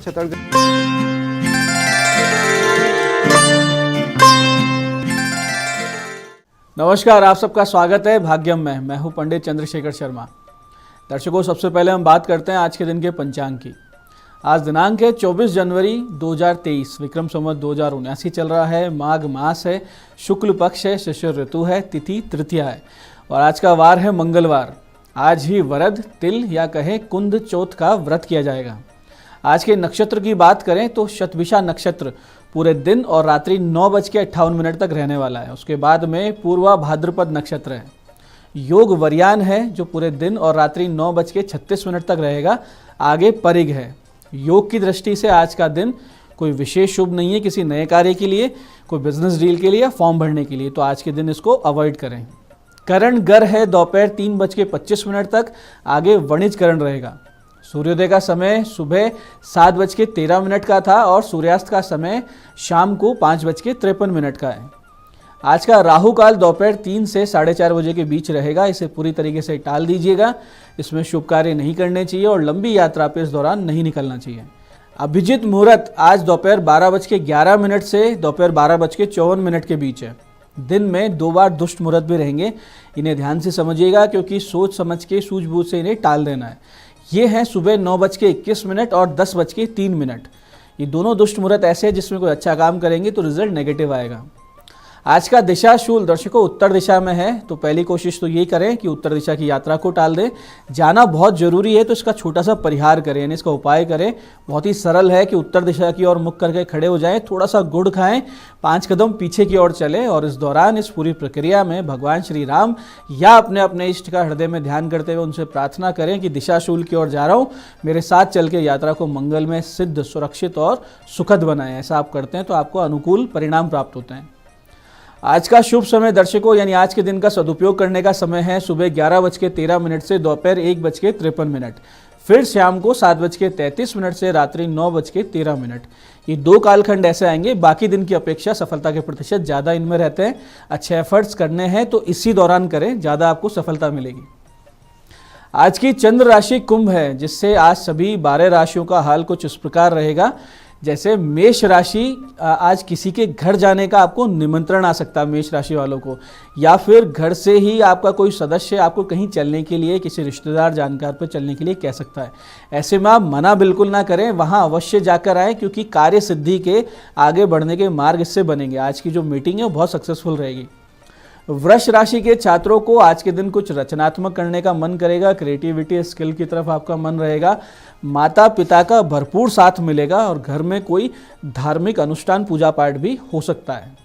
छत्तीसगढ़। नमस्कार, आप सबका स्वागत है भाग्यम में। मैं हूं पंडित चंद्रशेखर शर्मा। दर्शकों, सबसे पहले हम बात करते हैं आज के दिन के पंचांग की। आज दिनांक है 24 जनवरी 2023, विक्रम संवत 2079 चल रहा है। माघ मास है, शुक्ल पक्ष है, शिशिर ऋतु है, तिथि तृतीया है और आज का वार है मंगलवार। आज ही वरद, तिल या कहें कुंद चौथ का व्रत किया जाएगा। आज के नक्षत्र की बात करें तो शतभिषा नक्षत्र पूरे दिन और रात्रि 9:58 तक रहने वाला है। उसके बाद में पूर्वा भाद्रपद नक्षत्र है। योग वरयान है जो पूरे दिन और रात्रि 9:36 तक रहेगा। आगे परिग है। योग की दृष्टि से आज का दिन कोई विशेष शुभ नहीं है किसी नए कार्य के लिए, कोई बिजनेस डील के लिए या फॉर्म भरने के लिए, तो आज के दिन इसको अवॉइड करें। करण गर है दोपहर 3:25 तक। आगे वणिज करण रहेगा। सूर्योदय का समय सुबह 7:13 का था और सूर्यास्त का समय शाम को 5:53 का है। आज का राहु काल दोपहर 3 से 4:30 बजे के बीच रहेगा। इसे पूरी तरीके से टाल दीजिएगा। इसमें शुभ कार्य नहीं करने चाहिए और लंबी यात्रा पे इस दौरान नहीं निकलना चाहिए। अभिजित मुहूर्त आज दोपहर 12:11 से दोपहर 12:54 के बीच है। दिन में 2 बार दुष्ट मुहूर्त भी रहेंगे, इन्हें ध्यान से समझिएगा क्योंकि सोच समझ के सूझबूझ से इन्हें टाल देना है। ये हैं सुबह 9:21 और 10:03। ये दोनों दुष्ट मुहूर्त ऐसे हैं जिसमें कोई अच्छा काम करेंगे तो रिजल्ट नेगेटिव आएगा। आज का दिशा शूल दर्शकों उत्तर दिशा में है, तो पहली कोशिश तो यही करें कि उत्तर दिशा की यात्रा को टाल दें। जाना बहुत जरूरी है तो इसका छोटा सा परिहार करें, यानी इसका उपाय करें। बहुत ही सरल है कि उत्तर दिशा की ओर मुख करके खड़े हो जाएं, थोड़ा सा गुड़ खाएं, 5 कदम पीछे की ओर चलें और इस दौरान इस पूरी प्रक्रिया में भगवान श्री राम या अपने अपने इष्ट का हृदय में ध्यान करते हुए उनसे प्रार्थना करें कि दिशा शूल की ओर जा रहा हूँ, मेरे साथ चल के यात्रा को मंगल में सिद्ध, सुरक्षित और सुखद बनाएं। ऐसा आप करते हैं तो आपको अनुकूल परिणाम प्राप्त होते हैं। आज का शुभ समय दर्शकों यानी आज के दिन का सदुपयोग करने का समय है सुबह 11:13 से दोपहर 1:53। फिर शाम को 7:33 से रात्रि 9:13। ये 2 कालखंड ऐसे आएंगे। बाकी दिन की अपेक्षा सफलता के प्रतिशत ज़्यादा इनमें रहते हैं। अच्छे एफर्ट्स करने हैं तो इसी दौरान करें, ज़्यादा आपको सफलता मिलेगी। आज की चंद्र राशि कुंभ है, जिससे आज सभी 12 राशियों का हाल कुछ इस प्रकार रहेगा। जैसे मेष राशि, आज किसी के घर जाने का आपको निमंत्रण आ सकता है मेष राशि वालों को, या फिर घर से ही आपका कोई सदस्य आपको कहीं चलने के लिए, किसी रिश्तेदार जानकार पर चलने के लिए कह सकता है। ऐसे में आप मना बिल्कुल ना करें, वहां अवश्य जाकर आएँ क्योंकि कार्य सिद्धि के आगे बढ़ने के मार्ग इससे बनेंगे। आज की जो मीटिंग है वो बहुत सक्सेसफुल रहेगी। वृष राशि के छात्रों को आज के दिन कुछ रचनात्मक करने का मन करेगा। क्रिएटिविटी स्किल की तरफ आपका मन रहेगा। माता पिता का भरपूर साथ मिलेगा और घर में कोई धार्मिक अनुष्ठान पूजा पाठ भी हो सकता है।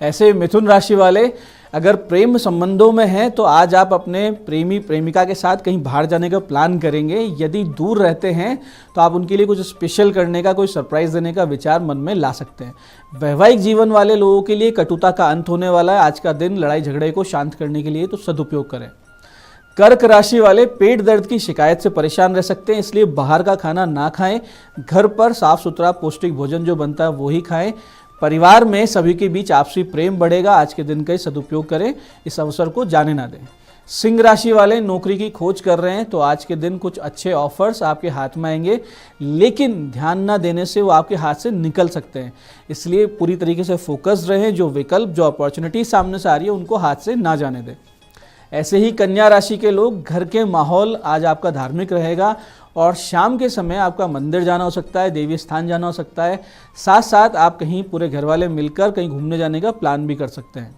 ऐसे मिथुन राशि वाले अगर प्रेम संबंधों में हैं तो आज आप अपने प्रेमी प्रेमिका के साथ कहीं बाहर जाने का प्लान करेंगे। यदि दूर रहते हैं तो आप उनके लिए कुछ स्पेशल करने का, कोई सरप्राइज देने का विचार मन में ला सकते हैं। वैवाहिक जीवन वाले लोगों के लिए कटुता का अंत होने वाला है। आज का दिन लड़ाई झगड़े को शांत करने के लिए तो सदुपयोग करें। कर्क राशि वाले पेट दर्द की शिकायत से परेशान रह सकते हैं, इसलिए बाहर का खाना ना खाएं। घर पर साफ सुथरा पौष्टिक भोजन जो बनता है वो ही खाएं। परिवार में सभी के बीच आपसी प्रेम बढ़ेगा। आज के दिन का सदुपयोग करें, इस अवसर को जाने ना दें। सिंह राशि वाले नौकरी की खोज कर रहे हैं तो आज के दिन कुछ अच्छे ऑफर्स आपके हाथ में आएंगे, लेकिन ध्यान ना देने से वो आपके हाथ से निकल सकते हैं। इसलिए पूरी तरीके से फोकस रहें। जो विकल्प, जो अपॉर्चुनिटी सामने से आ रही है उनको हाथ से ना जाने दें। ऐसे ही कन्या राशि के लोग, घर के माहौल आज आपका धार्मिक रहेगा और शाम के समय आपका मंदिर जाना हो सकता है, देवी स्थान जाना हो सकता है। साथ साथ आप कहीं पूरे घर वाले मिलकर कहीं घूमने जाने का प्लान भी कर सकते हैं।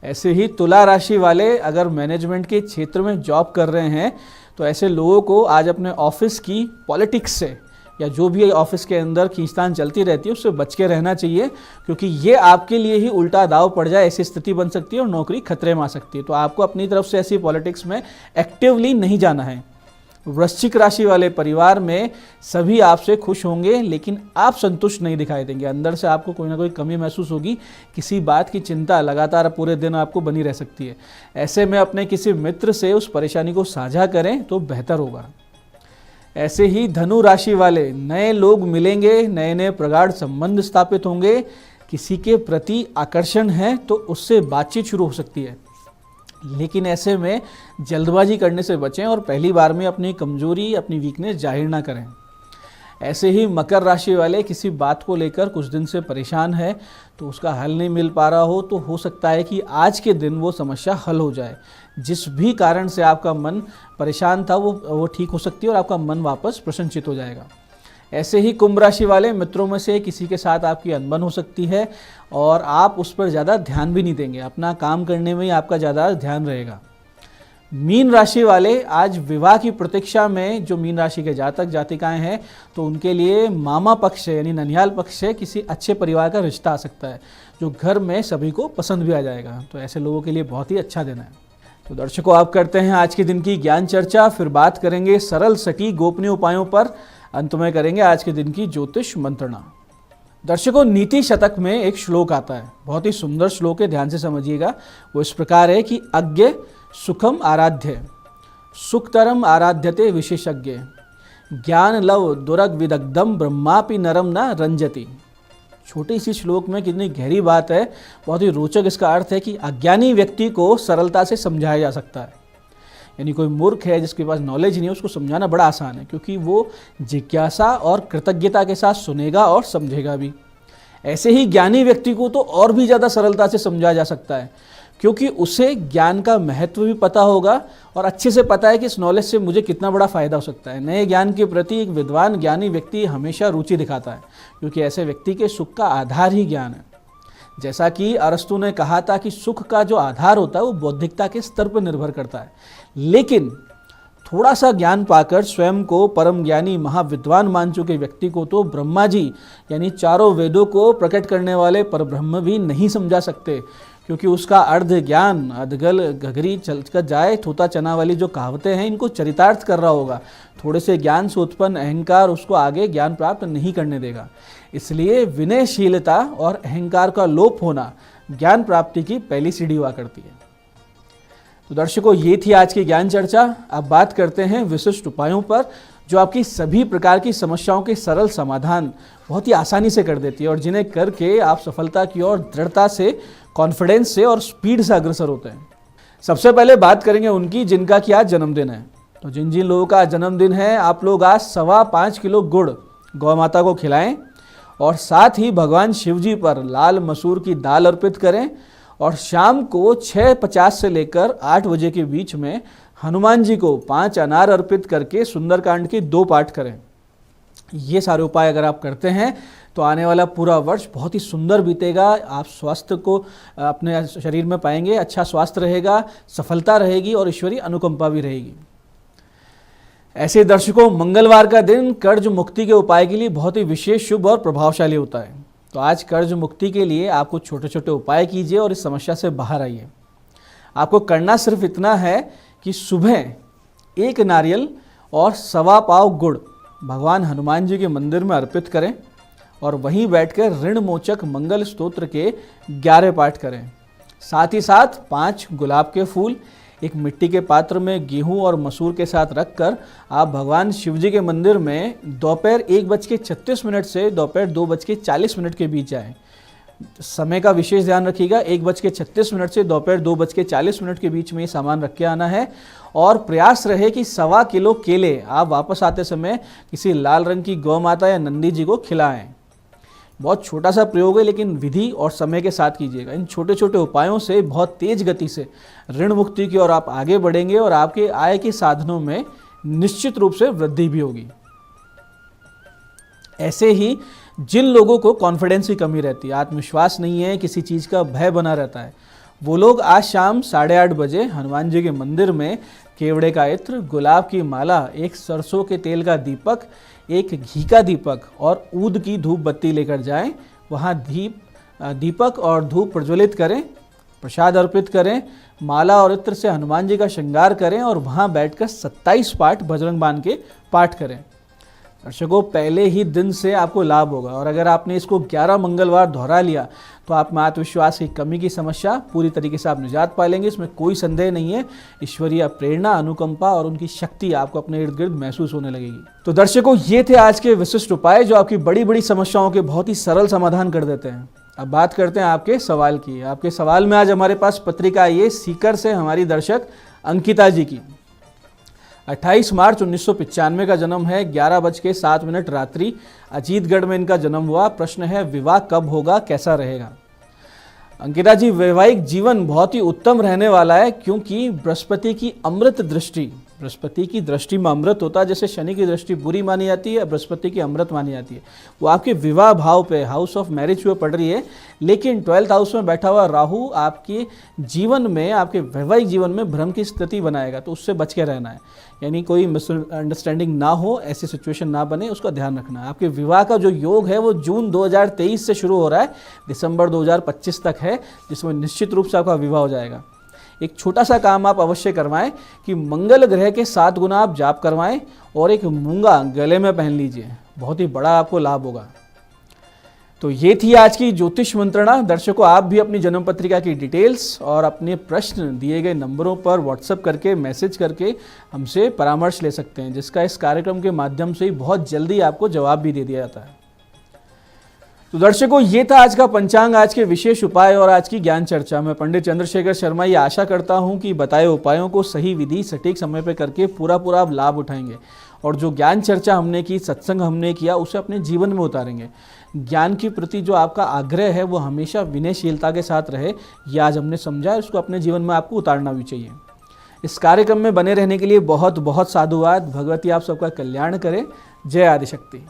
ऐसे ही तुला राशि वाले अगर मैनेजमेंट के क्षेत्र में जॉब कर रहे हैं तो ऐसे लोगों को आज अपने ऑफिस की पॉलिटिक्स से या जो भी ऑफिस के अंदर खींचतान चलती रहती है उससे बच के रहना चाहिए, क्योंकि ये आपके लिए ही उल्टा दाव पड़ जाए ऐसी स्थिति बन सकती है और नौकरी खतरे में आ सकती है। तो आपको अपनी तरफ से ऐसी पॉलिटिक्स में एक्टिवली नहीं जाना है। वृश्चिक राशि वाले परिवार में सभी आपसे खुश होंगे, लेकिन आप संतुष्ट नहीं दिखाई देंगे। अंदर से आपको कोई ना कोई कमी महसूस होगी। किसी बात की चिंता लगातार पूरे दिन आपको बनी रह सकती है। ऐसे में अपने किसी मित्र से उस परेशानी को साझा करें तो बेहतर होगा। ऐसे ही धनु राशि वाले, नए लोग मिलेंगे, नए नए प्रगाढ़ संबंध स्थापित होंगे। किसी के प्रति आकर्षण है तो उससे बातचीत शुरू हो सकती है, लेकिन ऐसे में जल्दबाजी करने से बचें और पहली बार में अपनी कमजोरी, अपनी वीकनेस जाहिर ना करें। ऐसे ही मकर राशि वाले किसी बात को लेकर कुछ दिन से परेशान है, तो उसका हल नहीं मिल पा रहा हो, तो हो सकता है कि आज के दिन वो समस्या हल हो जाए। जिस भी कारण से आपका मन परेशान था वो ठीक हो सकती है और आपका मन वापस प्रसन्नचित हो जाएगा। ऐसे ही कुंभ राशि वाले मित्रों में से किसी के साथ आपकी अनबन हो सकती है और आप उस पर ज़्यादा ध्यान भी नहीं देंगे, अपना काम करने में ही आपका ज़्यादा ध्यान रहेगा। मीन राशि वाले आज विवाह की प्रतीक्षा में जो मीन राशि के जातक जातिकाएं हैं, तो उनके लिए मामा पक्ष से यानी ननिहाल पक्ष से किसी अच्छे परिवार का रिश्ता आ सकता है, जो घर में सभी को पसंद भी आ जाएगा। तो ऐसे लोगों के लिए बहुत ही अच्छा दिन है। तो दर्शकों, आप करते हैं आज के दिन की ज्ञान चर्चा, फिर बात करेंगे सरल सटीक गोपनीय उपायों पर, अंत में करेंगे आज के दिन की ज्योतिष मंत्रणा। दर्शकों, नीति शतक में एक श्लोक आता है, बहुत ही सुंदर श्लोक है, ध्यान से समझिएगा। वो इस प्रकार है कि अज्ञ सुखम आराध्य सुखतरम आराध्यते विशेषज्ञ ज्ञान लव दुरग विदग्धम ब्रह्मापि नरम न रंजति। छोटी सी श्लोक में कितनी गहरी बात है, बहुत ही रोचक इसका अर्थ है कि अज्ञानी व्यक्ति को सरलता से समझाया जा सकता है। यानी कोई मूर्ख है जिसके पास नॉलेज नहीं है, उसको समझाना बड़ा आसान है, क्योंकि वो जिज्ञासा और कृतज्ञता के साथ सुनेगा और समझेगा भी। ऐसे ही ज्ञानी व्यक्ति को तो और भी ज़्यादा सरलता से समझाया जा सकता है, क्योंकि उसे ज्ञान का महत्व भी पता होगा और अच्छे से पता है कि इस नॉलेज से मुझे कितना बड़ा फ़ायदा हो सकता है। नए ज्ञान के प्रति एक विद्वान ज्ञानी व्यक्ति हमेशा रुचि दिखाता है, क्योंकि ऐसे व्यक्ति के सुख का आधार ही ज्ञान है। जैसा कि अरस्तु ने कहा था कि सुख का जो आधार होता है वो बौद्धिकता के स्तर पर निर्भर करता है, लेकिन थोड़ा सा ज्ञान पाकर स्वयं को परम ज्ञानी महाविद्वान मान चुके व्यक्ति को तो ब्रह्मा जी यानी चारों वेदों को प्रकट करने वाले परब्रह्म भी नहीं समझा सकते, क्योंकि उसका अर्ध ज्ञान अधगल घघरी चलकर जाए थोता चना वाली जो कहावतें हैं, इनको चरितार्थ कर रहा होगा। थोड़े से ज्ञान से उत्पन्न अहंकार उसको आगे ज्ञान प्राप्त नहीं करने देगा। इसलिए विनयशीलता और अहंकार का लोप होना ज्ञान प्राप्ति की पहली सीढ़ी हुआ करती है। तो दर्शकों, ये थी आज की ज्ञान चर्चा। अब बात करते हैं विशिष्ट उपायों पर, जो आपकी सभी प्रकार की समस्याओं के सरल समाधान बहुत ही आसानी से कर देती है और जिन्हें करके आप सफलता की ओर दृढ़ता से, कॉन्फिडेंस से और स्पीड से अग्रसर होते हैं। सबसे पहले बात करेंगे उनकी जिनका कि आज जन्मदिन है। तो जिन जिन लोगों का जन्मदिन है, आप लोग आज 5.25 किलो गुड़ गौ माता को खिलाएं और साथ ही भगवान शिव जी पर लाल मसूर की दाल अर्पित करें और शाम को 6:50 से लेकर 8 बजे के बीच में हनुमान जी को 5 अनार अर्पित करके सुंदरकांड के 2 पाठ करें। ये सारे उपाय अगर आप करते हैं तो आने वाला पूरा वर्ष बहुत ही सुंदर बीतेगा। आप स्वास्थ्य को अपने शरीर में पाएंगे, अच्छा स्वास्थ्य रहेगा, सफलता रहेगी और ईश्वरीय अनुकंपा भी रहेगी। ऐसे दर्शकों, मंगलवार का दिन कर्ज मुक्ति के उपाय के लिए बहुत ही विशेष, शुभ और प्रभावशाली होता है। तो आज कर्ज मुक्ति के लिए आप कुछ छोटे छोटे उपाय कीजिए और इस समस्या से बाहर आइए। आपको करना सिर्फ इतना है कि सुबह 1 नारियल और 1.25 पाव गुड़ भगवान हनुमान जी के मंदिर में अर्पित करें और वहीं बैठकर ऋण मोचक मंगल स्तोत्र के 11 पाठ करें। साथ ही साथ 5 गुलाब के फूल एक मिट्टी के पात्र में गेहूं और मसूर के साथ रखकर आप भगवान शिव जी के मंदिर में दोपहर 1:36 से दोपहर 2:40 के बीच जाएं। समय का विशेष ध्यान रखिएगा, 1:36 से दोपहर 2:40 के बीच में ये सामान रख के आना है और प्रयास रहे कि 1.25 किलो केले आप वापस आते समय किसी लाल रंग की गौ माता या नंदी जी को खिलाएं। बहुत छोटा सा प्रयोग है, लेकिन विधि और समय के साथ कीजिएगा। इन छोटे छोटे उपायों से बहुत तेज गति से ऋण मुक्ति की ओर आप आगे बढ़ेंगे और आपके आय के साधनों में निश्चित रूप से वृद्धि भी होगी। ऐसे ही जिन लोगों को कॉन्फिडेंस की कमी रहती है, आत्मविश्वास नहीं है, किसी चीज़ का भय बना रहता है, वो लोग आज शाम 8:30 बजे हनुमान जी के मंदिर में केवड़े का इत्र, गुलाब की माला, एक सरसों के तेल का दीपक, एक घी का दीपक और ऊद की धूप बत्ती लेकर जाएं। वहाँ दीपक और धूप प्रज्वलित करें, प्रसाद अर्पित करें, माला और इत्र से हनुमान जी का श्रृंगार करें और वहाँ बैठकर 27 पाठ बजरंग बाण के पाठ करें। दर्शकों, पहले ही दिन से आपको लाभ होगा और अगर आपने इसको 11 मंगलवार दोहरा लिया तो आप में आत्मविश्वास की कमी की समस्या पूरी तरीके से आप निजात पा लेंगे, इसमें कोई संदेह नहीं है। ईश्वरीय प्रेरणा, अनुकंपा और उनकी शक्ति आपको अपने इर्द गिर्द महसूस होने लगेगी। तो दर्शकों, ये थे आज के विशिष्ट उपाय जो आपकी बड़ी बड़ी समस्याओं के बहुत ही सरल समाधान कर देते हैं। अब बात करते हैं आपके सवाल की। आपके सवाल में आज हमारे पास पत्रिका आई है सीकर से हमारी दर्शक अंकिता जी की। 28 मार्च 1995 का जन्म है, 11:07 रात्रि अजीतगढ़ में इनका जन्म हुआ। प्रश्न है, विवाह कब होगा, कैसा रहेगा? अंकिता जी, वैवाहिक जीवन बहुत ही उत्तम रहने वाला है, क्योंकि बृहस्पति की अमृत दृष्टि, बृहस्पति की दृष्टि में अमृत होता है। जैसे शनि की दृष्टि बुरी मानी जाती है, बृहस्पति की अमृत मानी जाती है। वो आपके विवाह भाव पे, हाउस ऑफ मैरिज पे पड़ रही है, लेकिन 12th हाउस में बैठा हुआ राहु आपके जीवन में, आपके वैवाहिक जीवन में भ्रम की स्थिति बनाएगा, तो उससे बच के रहना है। यानी कोई मिसअंडरस्टैंडिंग ना हो, ऐसी सिचुएशन ना बने, उसका ध्यान रखना है। आपके विवाह का जो योग है वो जून 2023 से शुरू हो रहा है, दिसंबर 2025 तक है, जिसमें निश्चित रूप से आपका विवाह हो जाएगा। एक छोटा सा काम आप अवश्य करवाएं कि मंगल ग्रह के 7 गुना आप जाप करवाएं और एक मूंगा गले में पहन लीजिए, बहुत ही बड़ा आपको लाभ होगा। तो ये थी आज की ज्योतिष मंत्रणा। दर्शकों, आप भी अपनी जन्म पत्रिका की डिटेल्स और अपने प्रश्न दिए गए नंबरों पर व्हाट्सएप करके, मैसेज करके हमसे परामर्श ले सकते हैं, जिसका इस कार्यक्रम के माध्यम से ही बहुत जल्दी आपको जवाब भी दे दिया जाता है। तो दर्शकों, ये था आज का पंचांग, आज के विशेष उपाय और आज की ज्ञान चर्चा। मैं पंडित चंद्रशेखर शर्मा ये आशा करता हूँ कि बताए उपायों को सही विधि, सटीक समय पर करके पूरा आप लाभ उठाएंगे, और जो ज्ञान चर्चा हमने की, सत्संग हमने किया, उसे अपने जीवन में उतारेंगे। ज्ञान के प्रति जो आपका आग्रह है वो हमेशा विनयशीलता के साथ रहे, ये आज हमने समझा, उसको अपने जीवन में आपको उतारना भी चाहिए। इस कार्यक्रम में बने रहने के लिए बहुत बहुत साधुवाद। भगवती आप सबका कल्याण करे। जय आदिशक्ति।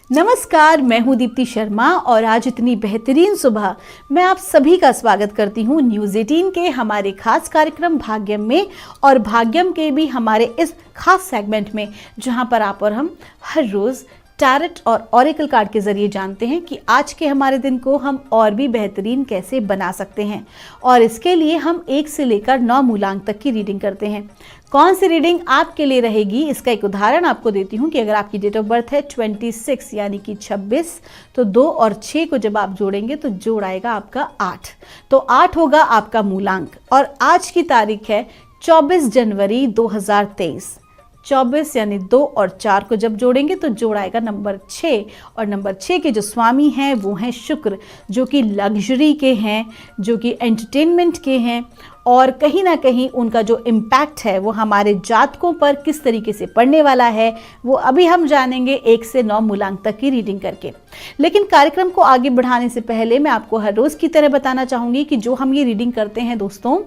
नमस्कार, मैं हूं दीप्ति शर्मा और आज इतनी बेहतरीन सुबह मैं आप सभी का स्वागत करती हूं न्यूज़ 18 के हमारे खास कार्यक्रम भाग्यम में, और भाग्यम के भी हमारे इस खास सेगमेंट में, जहां पर आप और हम हर रोज़ टैरेट और ऑरेकल कार्ड के जरिए जानते हैं कि आज के हमारे दिन को हम और भी बेहतरीन कैसे बना सकते हैं। और इसके लिए हम 1 से लेकर 9 मूलांक तक की रीडिंग करते हैं। कौन सी रीडिंग आपके लिए रहेगी, इसका एक उदाहरण आपको देती हूँ कि अगर आपकी डेट ऑफ बर्थ है 26 यानी कि 26, तो 2 और 6 को जब आप जोड़ेंगे तो जोड़ आएगा आपका 8, तो 8 होगा आपका मूलांक। और आज की तारीख है 24 जनवरी 2023। 24 यानी 2 और 4 को जब जोड़ेंगे तो जोड़ आएगा नंबर 6, और नंबर 6 के जो स्वामी हैं वो हैं शुक्र, जो कि लग्जरी के हैं, जो कि एंटरटेनमेंट के हैं, और कहीं ना कहीं उनका जो इम्पैक्ट है वो हमारे जातकों पर किस तरीके से पड़ने वाला है वो अभी हम जानेंगे 1 से 9 मूलांक तक की रीडिंग करके। लेकिन कार्यक्रम को आगे बढ़ाने से पहले मैं आपको हर रोज़ की तरह बताना चाहूँगी कि जो हम ये रीडिंग करते हैं दोस्तों,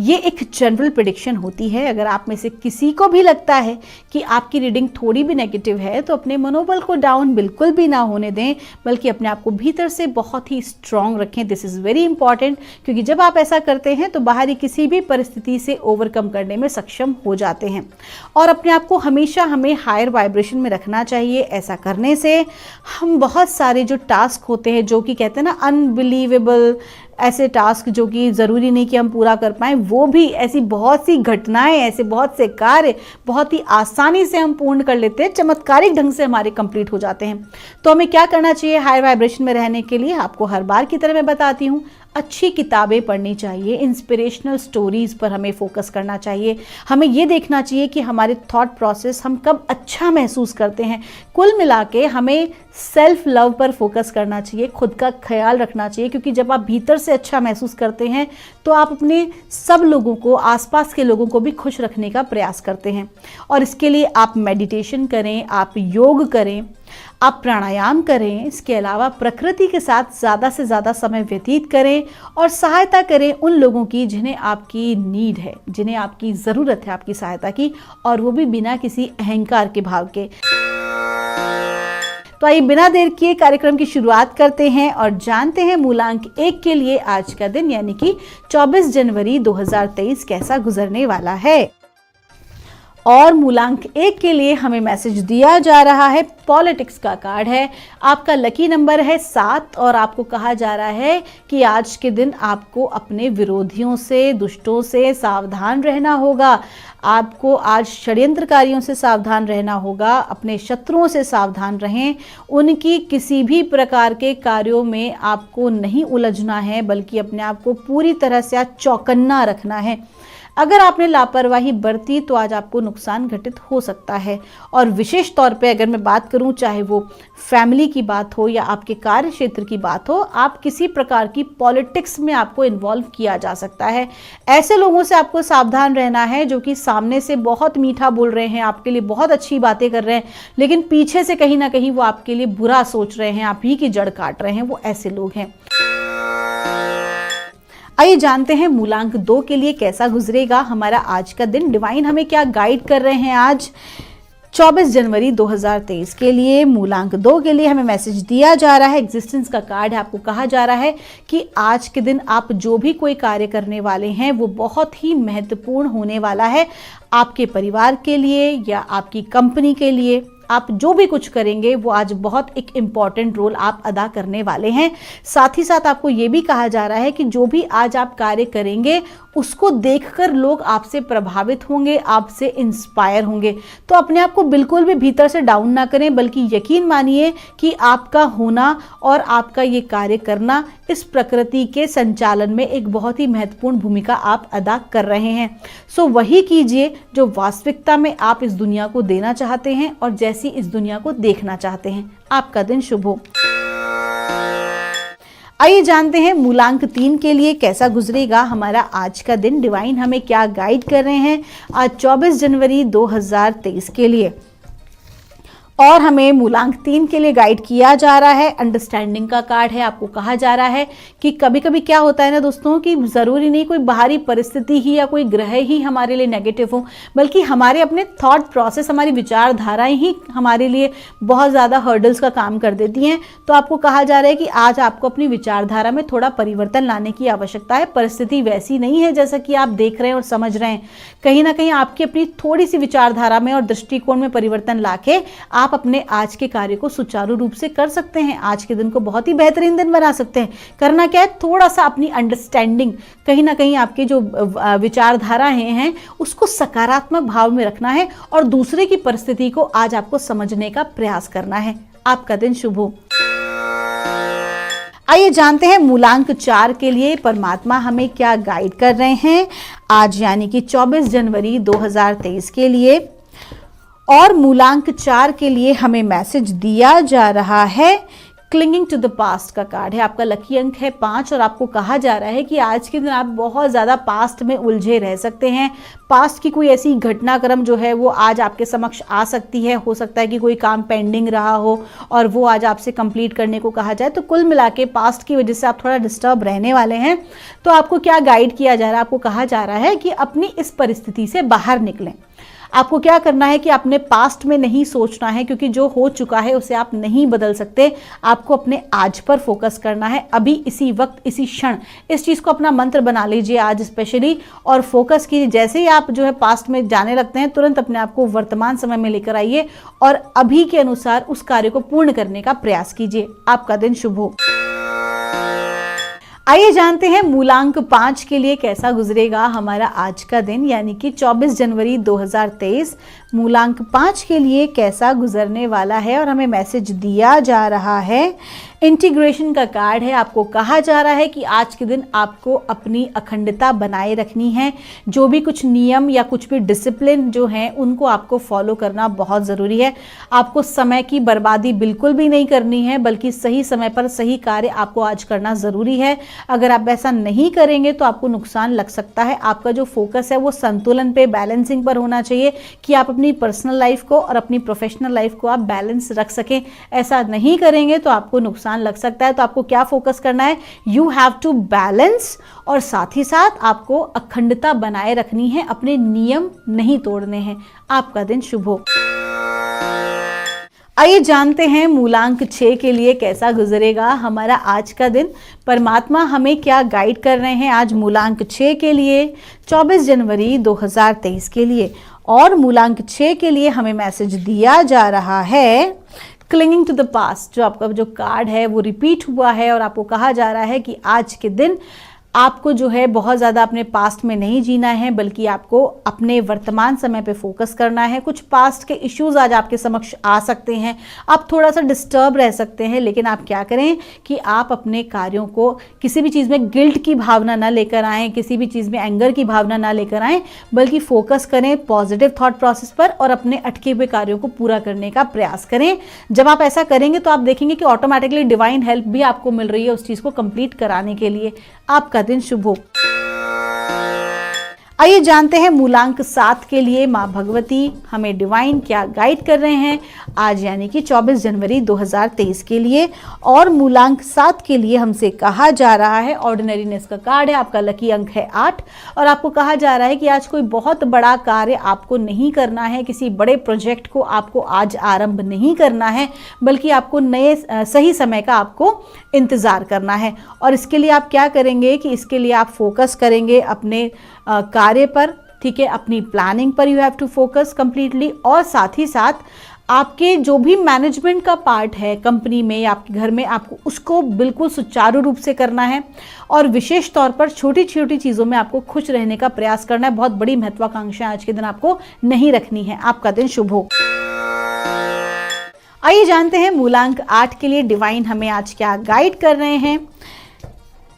ये एक जनरल प्रेडिक्शन होती है। अगर आप में से किसी को भी लगता है कि आपकी रीडिंग थोड़ी भी नेगेटिव है तो अपने मनोबल को डाउन बिल्कुल भी ना होने दें, बल्कि अपने आप को भीतर से बहुत ही स्ट्रांग रखें। दिस इज़ वेरी इंपॉर्टेंट, क्योंकि जब आप ऐसा करते हैं तो बाहरी किसी भी परिस्थिति से ओवरकम करने में सक्षम हो जाते हैं। और अपने आप को हमेशा हमें हायर वाइब्रेशन में रखना चाहिए। ऐसा करने से हम बहुत सारे जो टास्क होते हैं, जो कि कहते हैं ना अनबिलीवेबल, ऐसे टास्क जो कि ज़रूरी नहीं कि हम पूरा कर पाएँ, वो भी ऐसी बहुत सी घटनाएं, ऐसे बहुत से कार्य बहुत ही आसानी से हम पूर्ण कर लेते हैं, चमत्कारिक ढंग से हमारे कंप्लीट हो जाते हैं। तो हमें क्या करना चाहिए हाई वाइब्रेशन में रहने के लिए? आपको हर बार की तरह मैं बताती हूँ, अच्छी किताबें पढ़नी चाहिए, इंस्पिरेशनल स्टोरीज़ पर हमें फोकस करना चाहिए। हमें ये देखना चाहिए कि हमारे थॉट प्रोसेस, हम कब अच्छा महसूस करते हैं। कुल मिला के हमें सेल्फ लव पर फोकस करना चाहिए, खुद का ख्याल रखना चाहिए, क्योंकि जब आप भीतर से अच्छा महसूस करते हैं तो आप अपने सब लोगों को, आसपास के लोगों को भी खुश रखने का प्रयास करते हैं। और इसके लिए आप मेडिटेशन करें, आप योग करें, आप प्राणायाम करें। इसके अलावा प्रकृति के साथ ज़्यादा से ज़्यादा समय व्यतीत करें और सहायता करें उन लोगों की जिन्हें आपकी नीड है, जिन्हें आपकी ज़रूरत है आपकी सहायता की, और वो भी बिना किसी अहंकार के भाव के। तो आइए बिना देर किए कार्यक्रम की शुरुआत करते हैं और जानते हैं मूलांक 1 के लिए आज का दिन यानी कि 24 जनवरी 2023 कैसा गुजरने वाला है। और मूलांक 1 के लिए हमें मैसेज दिया जा रहा है, पॉलिटिक्स का कार्ड है, आपका लकी नंबर है 7 और आपको कहा जा रहा है कि आज के दिन आपको अपने विरोधियों से, दुष्टों से सावधान रहना होगा। आपको आज षड्यंत्रकारियों से सावधान रहना होगा, अपने शत्रुओं से सावधान रहें। उनकी किसी भी प्रकार के कार्यों में आपको नहीं उलझना है, बल्कि अपने आप को पूरी तरह से आज चौकन्ना रखना है। अगर आपने लापरवाही बरती तो आज आपको नुकसान घटित हो सकता है। और विशेष तौर पे अगर मैं बात करूं, चाहे वो फैमिली की बात हो या आपके कार्य क्षेत्र की बात हो, आप किसी प्रकार की पॉलिटिक्स में आपको इन्वॉल्व किया जा सकता है। ऐसे लोगों से आपको सावधान रहना है जो कि सामने से बहुत मीठा बोल रहे हैं, आपके लिए बहुत अच्छी बातें कर रहे हैं, लेकिन पीछे से कहीं ना कहीं वो आपके लिए बुरा सोच रहे हैं, आप ही की जड़ काट रहे हैं। वो ऐसे लोग हैं। आइए जानते हैं मूलांक 2 के लिए कैसा गुजरेगा हमारा आज का दिन। डिवाइन हमें क्या गाइड कर रहे हैं आज 24 जनवरी 2023 के लिए। मूलांक 2 के लिए हमें मैसेज दिया जा रहा है, एग्जिस्टेंस का कार्ड है। आपको कहा जा रहा है कि आज के दिन आप जो भी कोई कार्य करने वाले हैं वो बहुत ही महत्वपूर्ण होने वाला है आपके परिवार के लिए या आपकी कंपनी के लिए। आप जो भी कुछ करेंगे वो आज बहुत एक इम्पॉर्टेंट रोल आप अदा करने वाले हैं। साथ ही साथ आपको ये भी कहा जा रहा है कि जो भी आज आप कार्य करेंगे उसको देखकर लोग आपसे प्रभावित होंगे, आपसे इंस्पायर होंगे। तो अपने आप को बिल्कुल भी भीतर से डाउन ना करें, बल्कि यकीन मानिए कि आपका होना और आपका ये कार्य करना इस प्रकृति के संचालन में एक बहुत ही महत्वपूर्ण भूमिका आप अदा कर रहे हैं। सो वही कीजिए जो वास्तविकता में आप इस दुनिया को देना चाहते हैं और जैसी इस दुनिया को देखना चाहते हैं। आपका दिन शुभ हो। आइए जानते हैं मूलांक 3 के लिए कैसा गुजरेगा हमारा आज का दिन। डिवाइन हमें क्या गाइड कर रहे हैं आज 24 जनवरी 2023 के लिए। और हमें मूलांक 3 के लिए गाइड किया जा रहा है, अंडरस्टैंडिंग का कार्ड है। आपको कहा जा रहा है कि कभी कभी क्या होता है ना दोस्तों, कि ज़रूरी नहीं कोई बाहरी परिस्थिति ही या कोई ग्रह ही हमारे लिए नेगेटिव हो, बल्कि हमारे अपने थॉट प्रोसेस, हमारी विचारधाराएं ही हमारे लिए बहुत ज़्यादा हर्डल्स का काम कर देती हैं। तो आपको कहा जा रहा है कि आज आपको अपनी विचारधारा में थोड़ा परिवर्तन लाने की आवश्यकता है। परिस्थिति वैसी नहीं है जैसा कि आप देख रहे हैं और समझ रहे हैं। कहीं ना कहीं आपकी अपनी थोड़ी सी विचारधारा में और दृष्टिकोण में परिवर्तन लाके आप अपने आज के कार्य को सुचारू रूप से कर सकते हैं। आज के दिन को बहुत ही बेहतरीन दिन बना सकते हैं। करना क्या है, थोड़ा सा अपनी अंडरस्टैंडिंग, कहीं ना कहीं आपके जो विचारधाराएं हैं उसको सकारात्मक भाव में रखना है और दूसरे की परिस्थिति को आज आपको समझने का प्रयास करना है। आपका दिन शुभ हो। आइए जानते हैं मूलांक 4 के लिए परमात्मा हमें क्या गाइड कर रहे हैं आज, यानी कि 24 जनवरी 2023 के लिए। और मूलांक 4 के लिए हमें मैसेज दिया जा रहा है, क्लिंगिंग टू द पास्ट का कार्ड है। आपका लकी अंक है 5 और आपको कहा जा रहा है कि आज के दिन आप बहुत ज़्यादा पास्ट में उलझे रह सकते हैं। पास्ट की कोई ऐसी घटनाक्रम जो है वो आज आपके समक्ष आ सकती है। हो सकता है कि कोई काम पेंडिंग रहा हो और वो आज आपसे कंप्लीट करने को कहा जाए। तो कुल मिला के पास्ट की वजह से आप थोड़ा डिस्टर्ब रहने वाले हैं। तो आपको क्या गाइड किया जा रहा है, आपको कहा जा रहा है कि अपनी इस परिस्थिति से बाहर निकलें। आपको क्या करना है कि अपने पास्ट में नहीं सोचना है, क्योंकि जो हो चुका है उसे आप नहीं बदल सकते। आपको अपने आज पर फोकस करना है, अभी इसी वक्त इसी क्षण। इस चीज़ को अपना मंत्र बना लीजिए आज स्पेशली, और फोकस कीजिए। जैसे ही आप जो है पास्ट में जाने लगते हैं, तुरंत अपने आप को वर्तमान समय में लेकर आइए और अभी के अनुसार उस कार्य को पूर्ण करने का प्रयास कीजिए। आपका दिन शुभ हो। आइए जानते हैं मूलांक 5 के लिए कैसा गुजरेगा हमारा आज का दिन, यानी कि 24 जनवरी 2023 मूलांक 5 के लिए कैसा गुजरने वाला है। और हमें मैसेज दिया जा रहा है, इंटीग्रेशन का कार्ड है। आपको कहा जा रहा है कि आज के दिन आपको अपनी अखंडता बनाए रखनी है। जो भी कुछ नियम या कुछ भी डिसिप्लिन जो हैं उनको आपको फॉलो करना बहुत ज़रूरी है। आपको समय की बर्बादी बिल्कुल भी नहीं करनी है, बल्कि सही समय पर सही कार्य आपको आज करना ज़रूरी है। अगर आप ऐसा नहीं करेंगे तो आपको नुकसान लग सकता है। आपका जो फोकस है वो संतुलन पे, बैलेंसिंग पर होना चाहिए कि आप अपनी पर्सनल लाइफ को और अपनी प्रोफेशनल लाइफ को आप बैलेंस रख सकें। ऐसा नहीं करेंगे तो आपको नुकसान लग सकता है। तो आपको क्या फोकस करना है, यू हैव टू बैलेंस, और साथ ही साथ आपको अखंडता बनाए रखनी है, अपने नियम नहीं तोड़ने हैं। आपका दिन शुभ हो। आइए जानते हैं मूलांक 6 के लिए कैसा गुजरेगा हमारा आज का दिन। परमात्मा हमें क्या गाइड कर रहे हैं आज मूलांक 6 के लिए 24 जनवरी 2023 के लिए। और मूलांक 6 के लिए हमें मैसेज दिया जा रहा है, क्लिंगिंग टू द पास्ट। जो आपका जो कार्ड है वो रिपीट हुआ है और आपको कहा जा रहा है कि आज के दिन आपको जो है बहुत ज़्यादा अपने पास्ट में नहीं जीना है, बल्कि आपको अपने वर्तमान समय पे फोकस करना है। कुछ पास्ट के इश्यूज आज आपके समक्ष आ सकते हैं, आप थोड़ा सा डिस्टर्ब रह सकते हैं, लेकिन आप क्या करें कि आप अपने कार्यों को किसी भी चीज़ में गिल्ट की भावना ना लेकर आएँ, किसी भी चीज़ में एंगर की भावना ना लेकर आएँ, बल्कि फोकस करें पॉजिटिव थॉट प्रोसेस पर और अपने अटके हुए कार्यों को पूरा करने का प्रयास करें। जब आप ऐसा करेंगे तो आप देखेंगे कि ऑटोमेटिकली डिवाइन हेल्प भी आपको मिल रही है उस चीज़ को कंप्लीट कराने के लिए। आपका दिन शुभ हो। आइए जानते हैं मूलांक 7 के लिए माँ भगवती हमें डिवाइन क्या गाइड कर रहे हैं आज, यानी कि 24 जनवरी 2023 के लिए। और मूलांक 7 के लिए हमसे कहा जा रहा है, ऑर्डिनरीनेस का कार्ड है, आपका लकी अंक है 8 और आपको कहा जा रहा है कि आज कोई बहुत बड़ा कार्य आपको नहीं करना है, किसी बड़े प्रोजेक्ट को आपको आज आरंभ नहीं करना है, बल्कि आपको नए सही समय का आपको इंतज़ार करना है। और इसके लिए आप क्या करेंगे कि इसके लिए आप फोकस करेंगे अपने कार्य पर, ठीक है, अपनी प्लानिंग पर you have to focus completely. और साथ ही साथ आपके जो भी मैनेजमेंट का पार्ट है कंपनी में या आपके घर में, आपको उसको बिल्कुल सुचारू रूप से करना है और विशेष तौर पर छोटी छोटी चीज़ों में आपको खुश रहने का प्रयास करना है। बहुत बड़ी महत्वाकांक्षा आज के दिन आपको नहीं रखनी है। आपका दिन शुभ हो। आइए जानते हैं मूलांक 8 के लिए डिवाइन हमें आज क्या गाइड कर रहे हैं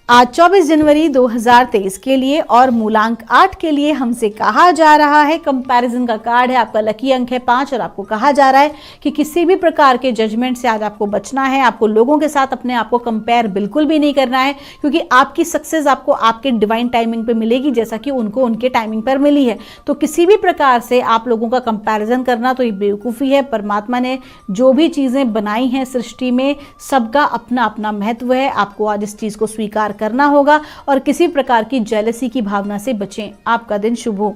आज 24 जनवरी 2023 के लिए। और मूलांक 8 के लिए हमसे कहा जा रहा है, कंपैरिजन का कार्ड है, आपका लकी अंक है 5 और आपको कहा जा रहा है कि किसी भी प्रकार के जजमेंट से आज आपको बचना है। आपको लोगों के साथ अपने आप को कंपेयर बिल्कुल भी नहीं करना है, क्योंकि आपकी सक्सेस आपको आपके डिवाइन टाइमिंग पे मिलेगी, जैसा कि उनको उनके टाइमिंग पर मिली है। तो किसी भी प्रकार से आप लोगों का कंपैरिजन करना तो ये बेवकूफ़ी है। परमात्मा ने जो भी चीज़ें बनाई हैं सृष्टि में, सबका अपना अपना महत्व है। आपको आज इस चीज़ को स्वीकार करना होगा और किसी प्रकार की जेलसी की भावना से बचें। आपका दिन शुभ हो।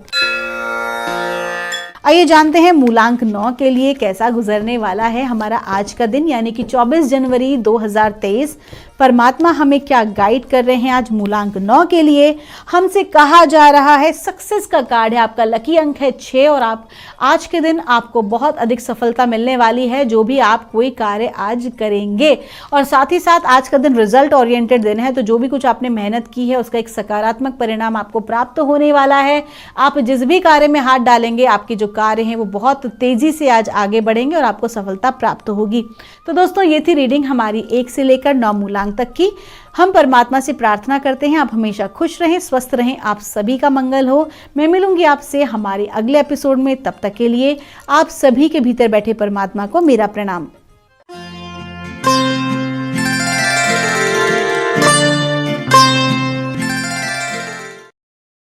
आइए जानते हैं मूलांक 9 के लिए कैसा गुजरने वाला है हमारा आज का दिन, यानी कि 24 जनवरी 2023। परमात्मा हमें क्या गाइड कर रहे हैं आज मूलांक 9 के लिए। हमसे कहा जा रहा है, सक्सेस का कार्ड है, आपका लकी अंक है 6 और आप आज के दिन आपको बहुत अधिक सफलता मिलने वाली है जो भी आप कोई कार्य आज करेंगे। और साथ ही साथ आज का दिन रिजल्ट ओरिएंटेड दिन है, तो जो भी कुछ आपने मेहनत की है उसका एक सकारात्मक परिणाम आपको प्राप्त होने वाला है। आप जिस भी कार्य में हाथ डालेंगे, आपके जो कार्य हैं वो बहुत तेजी से आज आगे बढ़ेंगे और आपको सफलता प्राप्त होगी। तो दोस्तों, ये थी रीडिंग हमारी 1 से लेकर 9 मूलांक तक की। हम परमात्मा से प्रार्थना करते हैं आप हमेशा खुश रहें, स्वस्थ रहें, आप सभी का मंगल हो। मैं मिलूंगी आपसे हमारे अगले एपिसोड में, तब तक के लिए आप सभी के भीतर बैठे परमात्मा को मेरा प्रणाम।